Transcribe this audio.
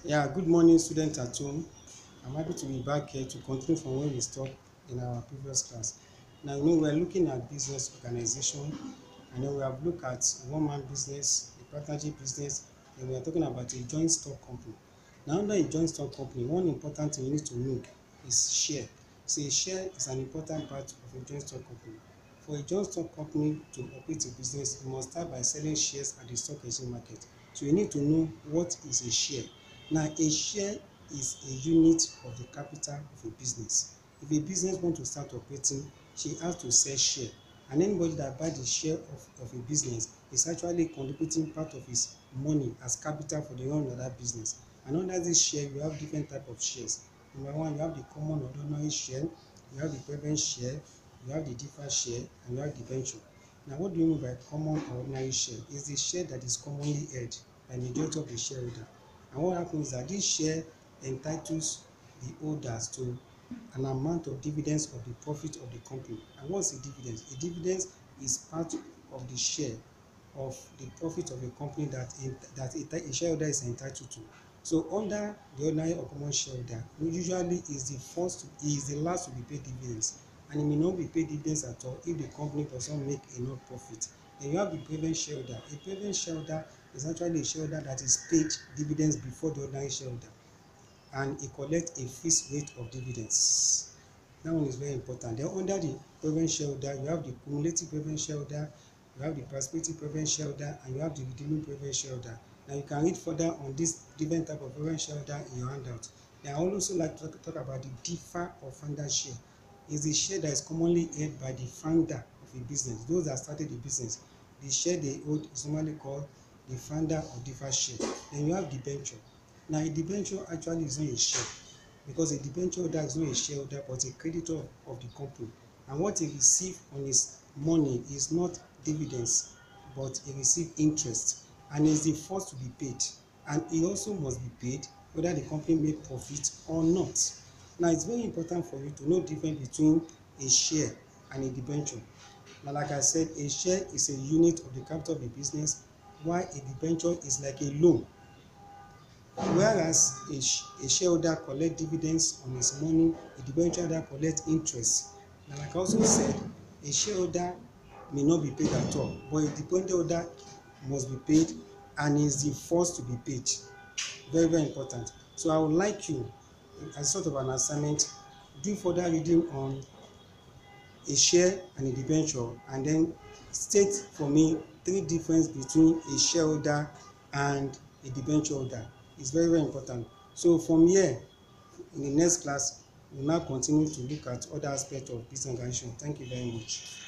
Yeah, good morning, students at home. I'm happy to be back here to continue from where we stopped in our previous class. Now, we're looking at business organization, and then we have looked at one-man business, a partnership business, and we are talking about a joint stock company. Now, under a joint stock company, one important thing you need to know is share. So, a share is an important part of a joint stock company. For a joint stock company to operate a business, you must start by selling shares at the stock exchange market. So, you need to know what is a share. Now, a share is a unit of the capital of a business. If a business wants to start operating, she has to sell share. And anybody that buys the share of a business is actually contributing part of his money as capital for the run of that business. And under this share, you have different type of shares. Number one, you have the common or ordinary share, you have the preference share, you have the deferred share, and you have the venture. Now, what do you mean by common or ordinary share? It's the share that is commonly held by majority of the shareholder. And what happens is that this share entitles the holders to an amount of dividends of the profit of the company. And what's a dividend? A dividend is part of the share of the profit of a company that a shareholder is entitled to. So under the ordinary or common shareholder, usually is the last to be paid dividends, and it may not be paid dividends at all if the company does not make enough profit. Then you have the preference shareholder. A preference shareholder is actually a shareholder that is paid dividends before the ordinary shareholder, and it collects a fixed rate of dividends. That one is very important. Then under the preference shareholder, you have the cumulative preference shareholder, you have the participating preference shareholder, and you have the redeeming preference shareholder. Now you can read further on this different type of preference shareholder in your handout. Then I also like to talk about the defer or founder share. It's the share that is commonly held by the founder of a business, those that started the business. The share they hold is normally called the founder or deferred share. Then you have debenture. Now a debenture actually is not a share, because a debenture holder is not a shareholder but a creditor of the company, and what he receive on his money is not dividends but he receive interest, and is the first to be paid, and he also must be paid whether the company make profit or not. Now it's very important for you to know the difference between a share and a debenture. Now, like I said, a share is a unit of the capital of a business, while a debenture is like a loan. Whereas a shareholder collect dividends on his money, a debenture holder collect interest. Now, like I also said, a shareholder may not be paid at all, but a debenture holder must be paid and is the first to be paid. Very, very important. So I would like you, as sort of an assignment, do further reading on a share and a debenture, and then state for me three difference between a shareholder and a debenture holder. It's very, very important. So from here, in the next class, we'll now continue to look at other aspects of business organization. Thank you very much.